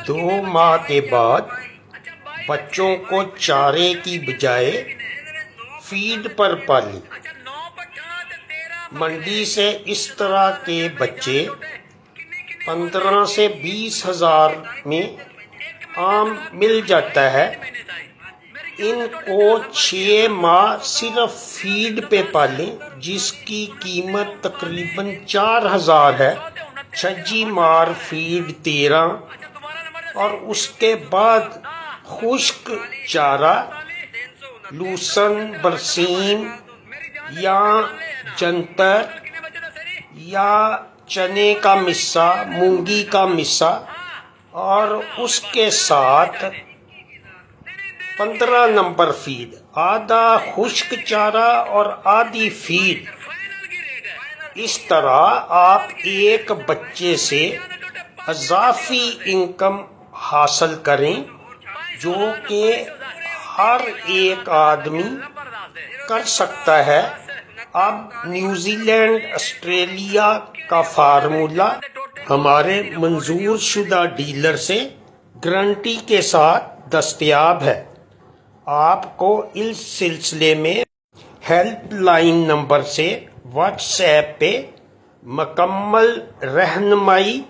2 ماہ کے بعد بچوں کو چارے کی بجائے فیڈ پر پالیں۔ منڈی سے اس طرح کے بچے 15 سے 20 ہزار میں عام مل جاتا ہے۔ ان کو 6 ماہ صرف فیڈ پہ پالیں جس کی قیمت تقریباً 4000 ہے۔ چھجی مار فیڈ 13 اور اس کے بعد خشک چارہ لوسن برسیم یا جنتر یا چنے کا مسا، مونگی کا مسا، اور اس کے ساتھ 15 نمبر فیڈ، آدھا خشک چارہ اور آدھی فیڈ۔ اس طرح آپ ایک بچے سے اضافی انکم حاصل کریں جو کہ ہر ایک آدمی کر سکتا ہے۔ اب نیوزی لینڈ، آسٹریلیا کا فارمولہ ہمارے منظور شدہ ڈیلر سے گارنٹی کے ساتھ دستیاب ہے۔ آپ کو اس سلسلے میں ہیلپ لائن نمبر سے واٹس ایپ پہ مکمل رہنمائی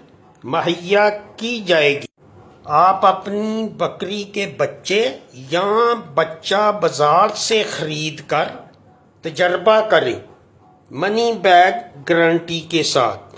مہیا کی جائے گی۔ آپ اپنی بکری کے بچے یا بچہ بازار سے خرید کر تجربہ کریں، منی بیگ گارنٹی کے ساتھ۔